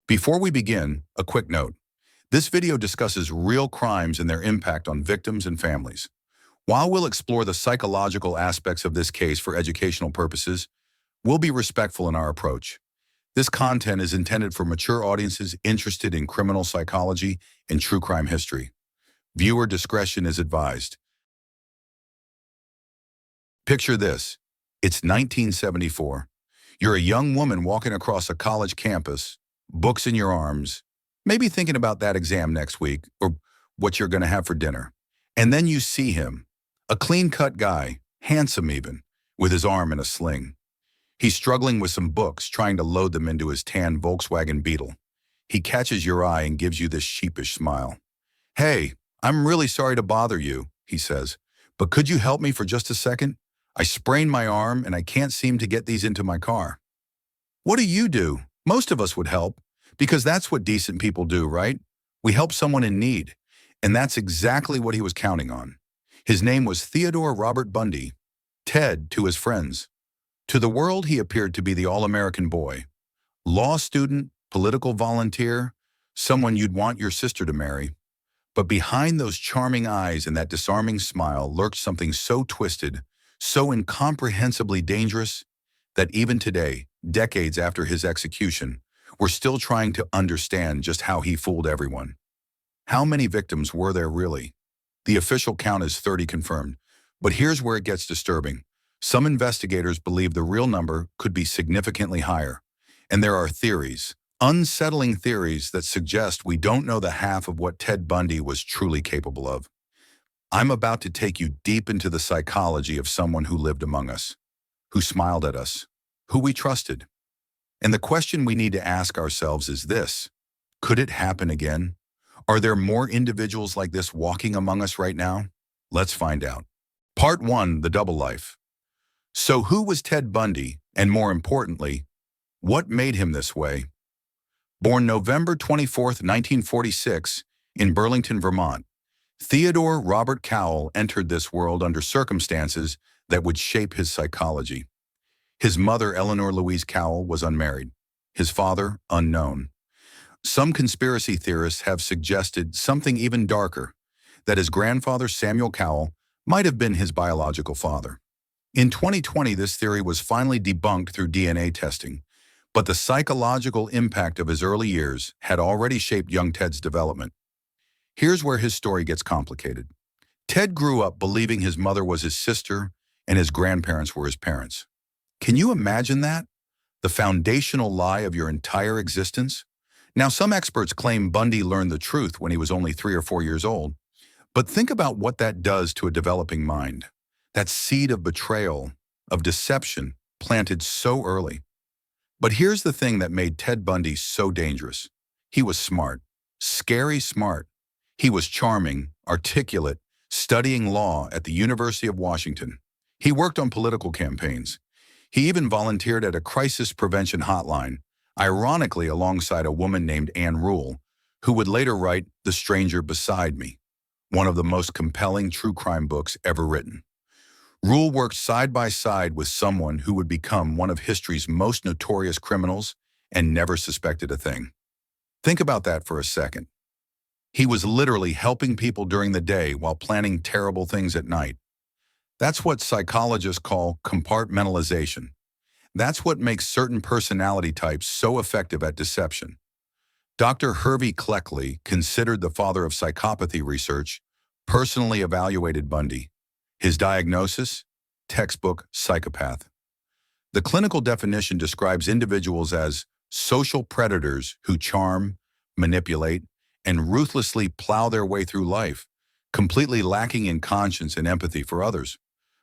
Before we begin, a quick note. This video discusses real crimes and their impact on victims and families. While we'll explore the psychological aspects of this case for educational purposes, we'll be respectful in our approach. This content is intended for mature audiences interested in criminal psychology and true crime history. Viewer discretion is advised. Picture this. It's 1974. You're a young woman walking across a college campus, books in your arms, maybe thinking about that exam next week or what you're going to have for dinner. And then you see him, a clean-cut guy, handsome even, with his arm in a sling. He's struggling with some books, trying to load them into his tan Volkswagen Beetle. He catches your eye and gives you this sheepish smile. "Hey, I'm really sorry to bother you," he says, "but could you help me for just a second? I sprained my arm and I can't seem to get these into my car." What do? Most of us would help, because that's what decent people do, right? We help someone in need, and that's exactly what he was counting on. His name was Theodore Robert Bundy, Ted to his friends. To the world, he appeared to be the all-American boy. Law student, political volunteer, someone you'd want your sister to marry. But behind those charming eyes and that disarming smile lurked something so twisted, so incomprehensibly dangerous, that even today, decades after his execution, we're still trying to understand just how he fooled everyone. How many victims were there really? The official count is 30 confirmed, but here's where it gets disturbing. Some investigators believe the real number could be significantly higher, and there are theories, unsettling theories that suggest we don't know the half of what Ted Bundy was truly capable of. I'm about to take you deep into the psychology of someone who lived among us, who smiled at us, who we trusted. And the question we need to ask ourselves is this: could it happen again? Are there more individuals like this walking among us right now? Let's find out. Part 1, the double life. So who was Ted Bundy, and more importantly, what made him this way? Born November 24, 1946, in Burlington, Vermont, Theodore Robert Cowell entered this world under circumstances that would shape his psychology. His mother, Eleanor Louise Cowell, was unmarried. His father, unknown. Some conspiracy theorists have suggested something even darker, that his grandfather, Samuel Cowell, might have been his biological father. In 2020, this theory was finally debunked through DNA testing, but the psychological impact of his early years had already shaped young Ted's development. Here's where his story gets complicated. Ted grew up believing his mother was his sister and his grandparents were his parents. Can you imagine that? The foundational lie of your entire existence? Now, some experts claim Bundy learned the truth when he was only 3 or 4 years old, but think about what that does to a developing mind. That seed of betrayal, of deception, planted so early. But here's the thing that made Ted Bundy so dangerous. He was smart, scary smart. He was charming, articulate, studying law at the University of Washington. He worked on political campaigns. He even volunteered at a crisis prevention hotline, ironically alongside a woman named Anne Rule, who would later write The Stranger Beside Me, one of the most compelling true crime books ever written. Rule worked side by side with someone who would become one of history's most notorious criminals and never suspected a thing. Think about that for a second. He was literally helping people during the day while planning terrible things at night. That's what psychologists call compartmentalization. That's what makes certain personality types so effective at deception. Dr. Hervey Cleckley, considered the father of psychopathy research, personally evaluated Bundy. His diagnosis? Textbook psychopath. The clinical definition describes individuals as social predators who charm, manipulate, and ruthlessly plow their way through life, completely lacking in conscience and empathy for others.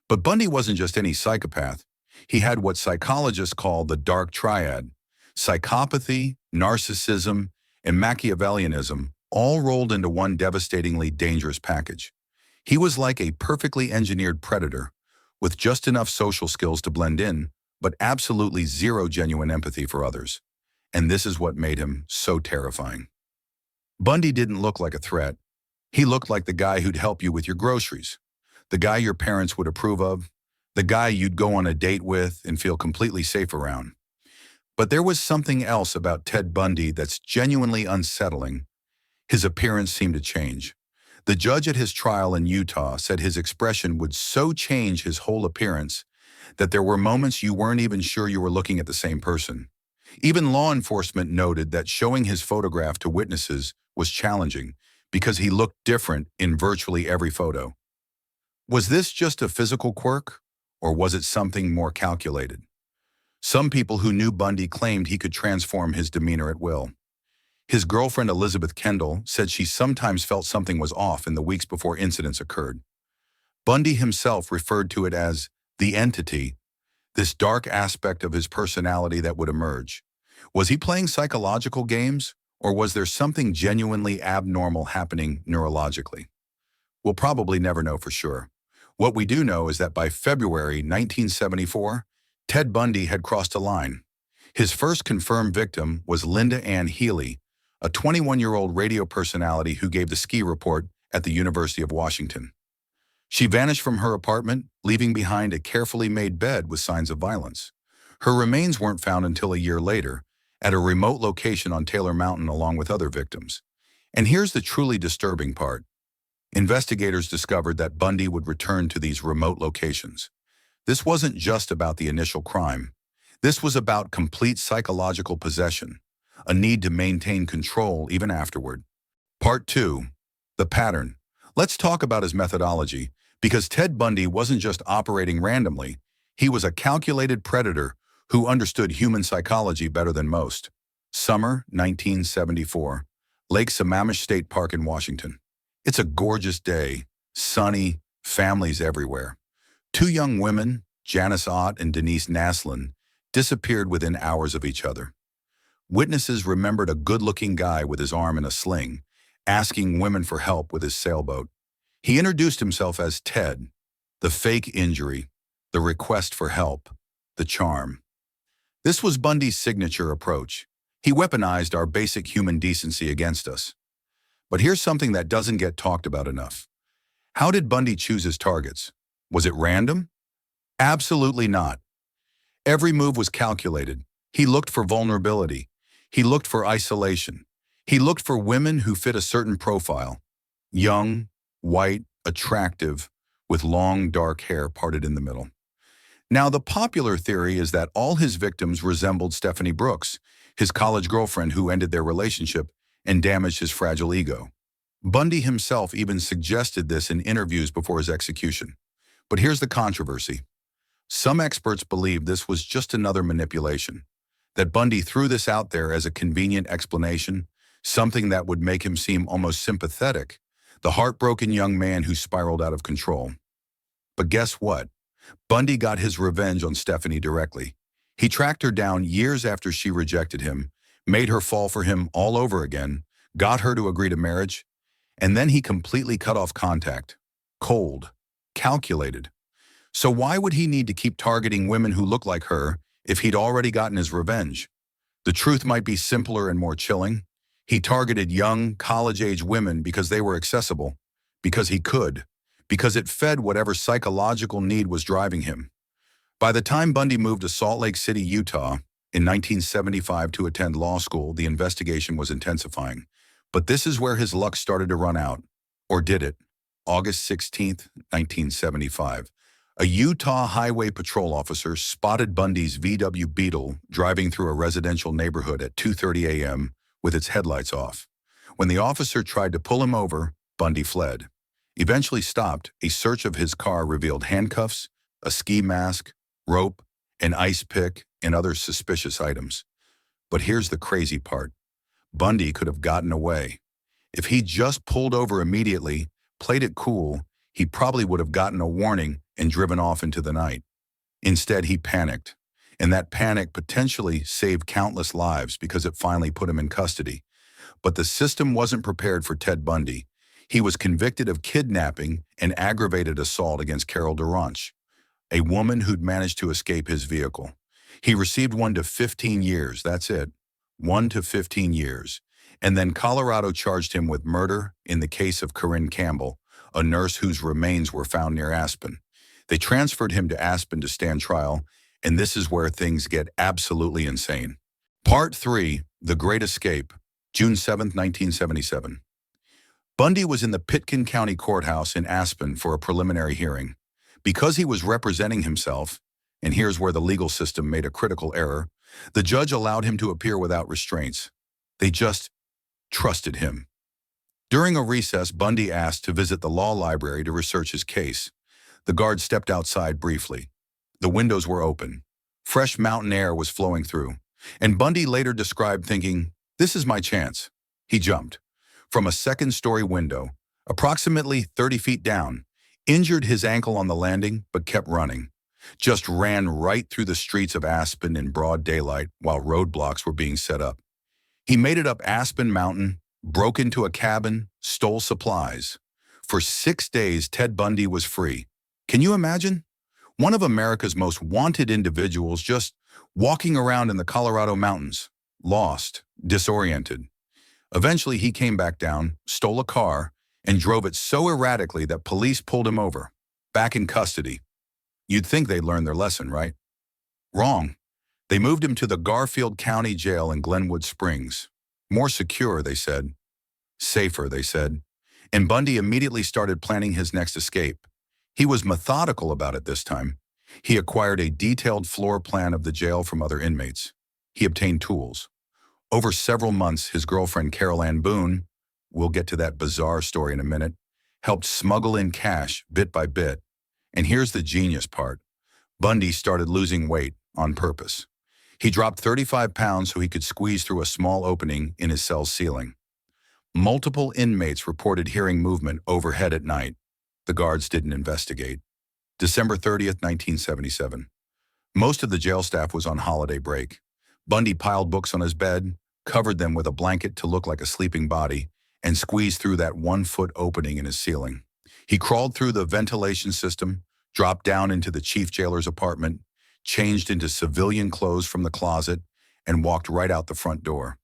But Bundy wasn't just any psychopath. He had what psychologists call the dark triad: psychopathy, narcissism, and Machiavellianism, all rolled into one devastatingly dangerous package. He was like a perfectly engineered predator, with just enough social skills to blend in, but absolutely zero genuine empathy for others. And this is what made him so terrifying. Bundy didn't look like a threat. He looked like the guy who'd help you with your groceries, the guy your parents would approve of, the guy you'd go on a date with and feel completely safe around. But there was something else about Ted Bundy that's genuinely unsettling. His appearance seemed to change. The judge at his trial in Utah said his expression would so change his whole appearance that there were moments you weren't even sure you were looking at the same person. Even law enforcement noted that showing his photograph to witnesses was challenging because he looked different in virtually every photo. Was this just a physical quirk, or was it something more calculated? Some people who knew Bundy claimed he could transform his demeanor at will. His girlfriend Elizabeth Kendall said she sometimes felt something was off in the weeks before incidents occurred. Bundy himself referred to it as the entity, this dark aspect of his personality that would emerge. Was he playing psychological games, or was there something genuinely abnormal happening neurologically? We'll probably never know for sure. What we do know is that by February 1974, Ted Bundy had crossed a line. His first confirmed victim was Linda Ann Healy, a 21-year-old radio personality who gave the ski report at the University of Washington. She vanished from her apartment, leaving behind a carefully made bed with signs of violence. Her remains weren't found until a year later, at a remote location on Taylor Mountain along with other victims. And here's the truly disturbing part. Investigators discovered that Bundy would return to these remote locations. This wasn't just about the initial crime. This was about complete psychological possession, a need to maintain control even afterward. Part 2. The pattern. Let's talk about his methodology, because Ted Bundy wasn't just operating randomly. He was a calculated predator who understood human psychology better than most. Summer 1974. Lake Sammamish State Park in Washington. It's a gorgeous day, sunny, families everywhere. Two young women, Janice Ott and Denise Naslin, disappeared within hours of each other. Witnesses remembered a good-looking guy with his arm in a sling, asking women for help with his sailboat. He introduced himself as Ted, the fake injury, the request for help, the charm. This was Bundy's signature approach. He weaponized our basic human decency against us. But here's something that doesn't get talked about enough. How did Bundy choose his targets? Was it random? Absolutely not. Every move was calculated. He looked for vulnerability. He looked for isolation. He looked for women who fit a certain profile. Young, white, attractive, with long, dark hair parted in the middle. Now, the popular theory is that all his victims resembled Stephanie Brooks, his college girlfriend who ended their relationship and damaged his fragile ego. Bundy himself even suggested this in interviews before his execution. But here's the controversy. Some experts believe this was just another manipulation, that Bundy threw this out there as a convenient explanation, something that would make him seem almost sympathetic, the heartbroken young man who spiraled out of control. But guess what? Bundy got his revenge on Stephanie directly. He tracked her down years after she rejected him, made her fall for him all over again, got her to agree to marriage, and then he completely cut off contact. Cold. Calculated. So why would he need to keep targeting women who look like her if he'd already gotten his revenge? The truth might be simpler and more chilling. He targeted young, college-age women because they were accessible, because he could, because it fed whatever psychological need was driving him. By the time Bundy moved to Salt Lake City, Utah, in 1975 to attend law school, the investigation was intensifying. But this is where his luck started to run out. Or did it? August 16, 1975. A Utah Highway Patrol officer spotted Bundy's VW Beetle driving through a residential neighborhood at 2:30 a.m. with its headlights off. When the officer tried to pull him over, Bundy fled. Eventually stopped, a search of his car revealed handcuffs, a ski mask, rope, an ice pick, and other suspicious items. But here's the crazy part. Bundy could have gotten away. If he just pulled over immediately, played it cool, he probably would have gotten a warning and driven off into the night. Instead, he panicked, and that panic potentially saved countless lives because it finally put him in custody. But the system wasn't prepared for Ted Bundy. He was convicted of kidnapping and aggravated assault against Carol Duranch, a woman who'd managed to escape his vehicle. He received 1 to 15 years, that's it, 1 to 15 years. And then Colorado charged him with murder in the case of Corinne Campbell, a nurse whose remains were found near Aspen. They transferred him to Aspen to stand trial, and this is where things get absolutely insane. Part 3, The Great Escape, June 7, 1977. Bundy was in the Pitkin County Courthouse in Aspen for a preliminary hearing. Because he was representing himself, and here's where the legal system made a critical error, the judge allowed him to appear without restraints. They just trusted him. During a recess, Bundy asked to visit the law library to research his case. The guard stepped outside briefly. The windows were open. Fresh mountain air was flowing through. And Bundy later described thinking, "This is my chance." He jumped from a second-story window, approximately 30 feet down, injured his ankle on the landing, but kept running. Just ran right through the streets of Aspen in broad daylight while roadblocks were being set up. He made it up Aspen Mountain, broke into a cabin, stole supplies. For 6 days, Ted Bundy was free. Can you imagine? One of America's most wanted individuals just walking around in the Colorado mountains, lost, disoriented. Eventually, he came back down, stole a car, and drove it so erratically that police pulled him over, back in custody. You'd think they'd learned their lesson, right? Wrong. They moved him to the Garfield County Jail in Glenwood Springs. More secure, they said. Safer, they said. And Bundy immediately started planning his next escape. He was methodical about it this time. He acquired a detailed floor plan of the jail from other inmates. He obtained tools. Over several months, his girlfriend Carol Ann Boone, we'll get to that bizarre story in a minute, helped smuggle in cash bit by bit. And here's the genius part. Bundy started losing weight on purpose. He dropped 35 pounds so he could squeeze through a small opening in his cell's ceiling. Multiple inmates reported hearing movement overhead at night. The guards didn't investigate. December 30th, 1977. Most of the jail staff was on holiday break. Bundy piled books on his bed, covered them with a blanket to look like a sleeping body, and squeezed through that 1-foot opening in his ceiling. He crawled through the ventilation system, dropped down into the chief jailer's apartment, changed into civilian clothes from the closet, and walked right out the front door.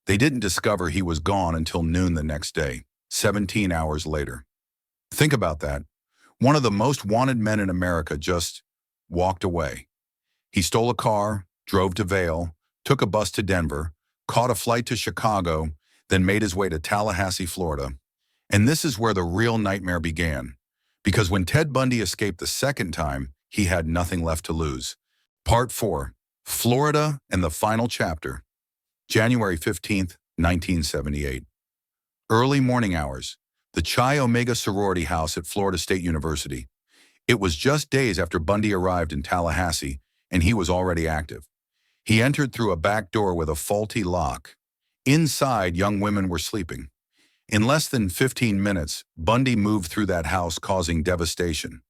They didn't discover he was gone until noon the next day, 17 hours later. Think about that. One of the most wanted men in America just walked away. He stole a car, drove to Vail, took a bus to Denver, caught a flight to Chicago, then made his way to Tallahassee, Florida. And this is where the real nightmare began. Because when Ted Bundy escaped the second time, he had nothing left to lose. Part 4, Florida and the Final Chapter. January 15th, 1978. Early morning hours. The Chi Omega sorority house at Florida State University. It was just days after Bundy arrived in Tallahassee, and he was already active. He entered through a back door with a faulty lock. Inside, young women were sleeping. In less than 15 minutes, Bundy moved through that house, causing devastation.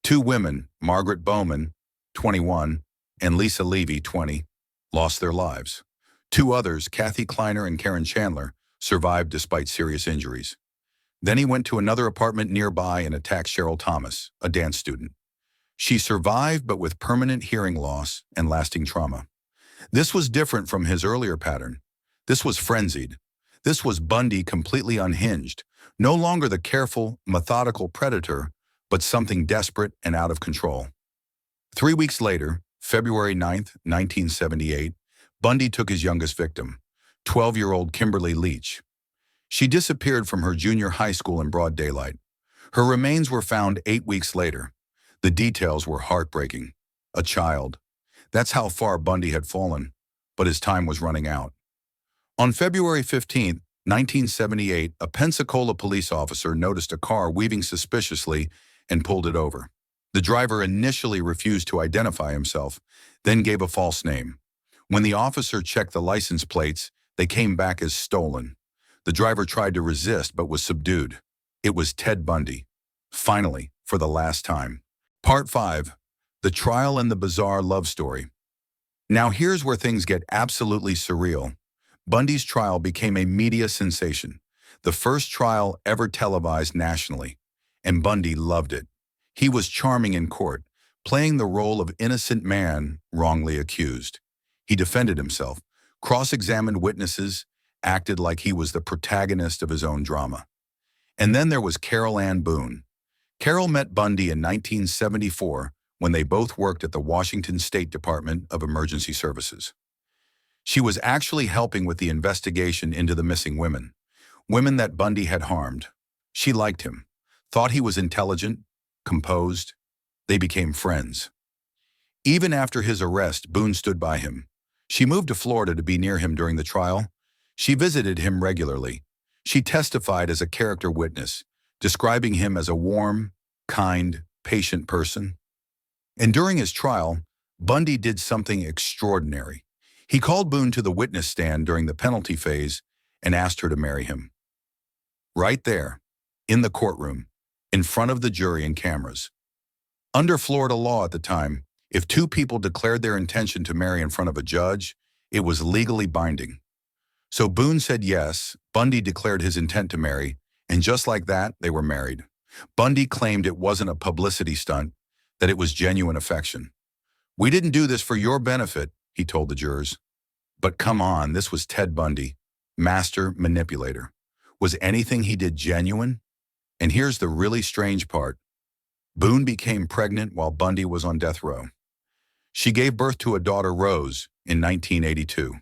2 women, Margaret Bowman, 21, and Lisa Levy, 20, lost their lives. 2 others, Kathy Kleiner and Karen Chandler, survived despite serious injuries. Then he went to another apartment nearby and attacked Cheryl Thomas, a dance student. She survived, but with permanent hearing loss and lasting trauma. This was different from his earlier pattern. This was frenzied. This was Bundy completely unhinged, no longer the careful, methodical predator, but something desperate and out of control. 3 weeks later, February 9th, 1978, Bundy took his youngest victim, 12-year-old Kimberly Leach. She disappeared from her junior high school in broad daylight. Her remains were found 8 weeks later. The details were heartbreaking. A child. That's how far Bundy had fallen, but his time was running out. On February 15th, 1978, a Pensacola police officer noticed a car weaving suspiciously and pulled it over. The driver initially refused to identify himself, then gave a false name. When the officer checked the license plates, they came back as stolen. The driver tried to resist but was subdued. It was Ted Bundy. Finally, for the last time. Part 5, The Trial and the Bizarre Love Story. Now here's where things get absolutely surreal. Bundy's trial became a media sensation, the first trial ever televised nationally, and Bundy loved it. He was charming in court, playing the role of innocent man wrongly accused. He defended himself, cross-examined witnesses, acted like he was the protagonist of his own drama. And then there was Carol Ann Boone. Carol met Bundy in 1974 when they both worked at the Washington State Department of Emergency Services. She was actually helping with the investigation into the missing women, women that Bundy had harmed. She liked him, thought he was intelligent, composed. They became friends. Even after his arrest, Boone stood by him. She moved to Florida to be near him during the trial. She visited him regularly. She testified as a character witness, describing him as a warm, kind, patient person. And during his trial, Bundy did something extraordinary. He called Boone to the witness stand during the penalty phase and asked her to marry him. Right there, in the courtroom, in front of the jury and cameras. Under Florida law at the time, if two people declared their intention to marry in front of a judge, it was legally binding. So Boone said yes, Bundy declared his intent to marry, and just like that, they were married. Bundy claimed it wasn't a publicity stunt, that it was genuine affection. "We didn't do this for your benefit," he told the jurors. But come on, this was Ted Bundy, master manipulator. Was anything he did genuine? And here's the really strange part. Boone became pregnant while Bundy was on death row. She gave birth to a daughter, Rose, in 1982.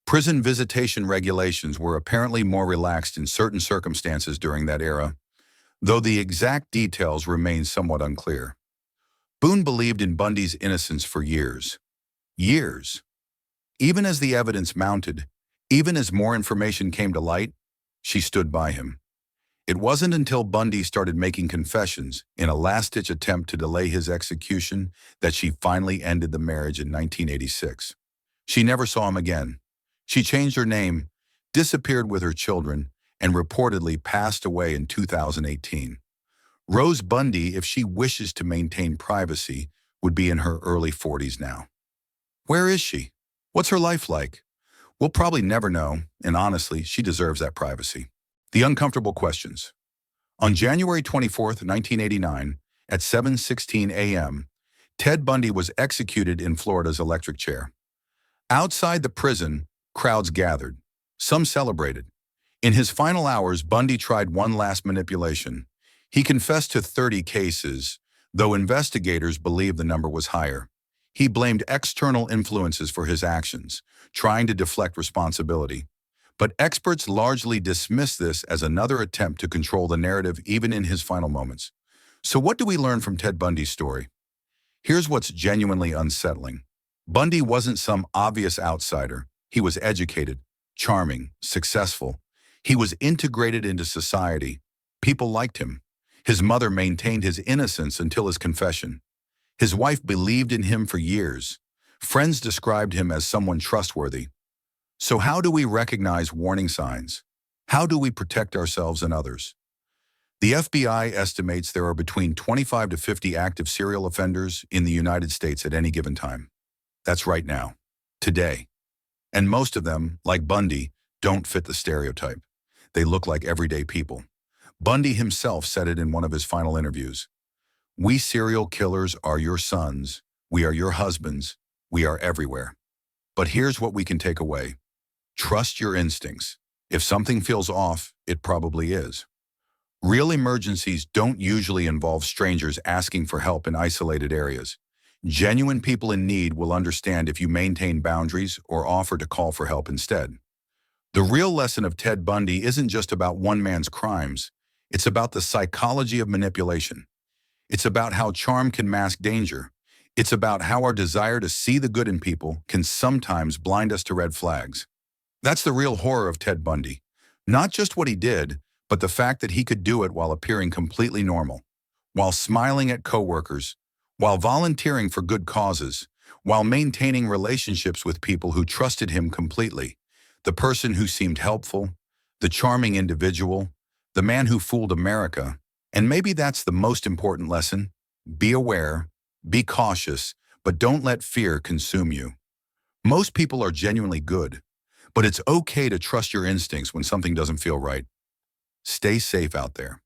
Prison visitation regulations were apparently more relaxed in certain circumstances during that era, though the exact details remain somewhat unclear. Boone believed in Bundy's innocence for years. Years. Even as the evidence mounted, even as more information came to light, she stood by him. It wasn't until Bundy started making confessions in a last-ditch attempt to delay his execution that she finally ended the marriage in 1986. She never saw him again. She changed her name, disappeared with her children, and reportedly passed away in 2018. Rose Bundy, if she wishes to maintain privacy, would be in her early 40s now. Where is she? What's her life like? We'll probably never know, and honestly, she deserves that privacy. The uncomfortable questions. On January 24, 1989, at 7:16 a.m., Ted Bundy was executed in Florida's electric chair. Outside the prison, crowds gathered. Some celebrated. In his final hours, Bundy tried one last manipulation. He confessed to 30 cases, though investigators believe the number was higher. He blamed external influences for his actions, trying to deflect responsibility. But experts largely dismiss this as another attempt to control the narrative even in his final moments. So what do we learn from Ted Bundy's story? Here's what's genuinely unsettling. Bundy wasn't some obvious outsider. He was educated, charming, successful. He was integrated into society. People liked him. His mother maintained his innocence until his confession. His wife believed in him for years. Friends described him as someone trustworthy. So how do we recognize warning signs? How do we protect ourselves and others? The FBI estimates there are between 25 to 50 active serial offenders in the United States at any given time. That's right now, today. And most of them, like Bundy, don't fit the stereotype. They look like everyday people. Bundy himself said it in one of his final interviews. "We serial killers are your sons. We are your husbands. We are everywhere." But here's what we can take away. Trust your instincts. If something feels off, it probably is. Real emergencies don't usually involve strangers asking for help in isolated areas. Genuine people in need will understand if you maintain boundaries or offer to call for help instead. The real lesson of Ted Bundy isn't just about one man's crimes. It's about the psychology of manipulation. It's about how charm can mask danger. It's about how our desire to see the good in people can sometimes blind us to red flags. That's the real horror of Ted Bundy. Not just what he did, but the fact that he could do it while appearing completely normal, while smiling at coworkers, while volunteering for good causes, while maintaining relationships with people who trusted him completely. The person who seemed helpful, the charming individual, the man who fooled America. And maybe that's the most important lesson. Be aware, be cautious, but don't let fear consume you. Most people are genuinely good, but it's okay to trust your instincts when something doesn't feel right. Stay safe out there.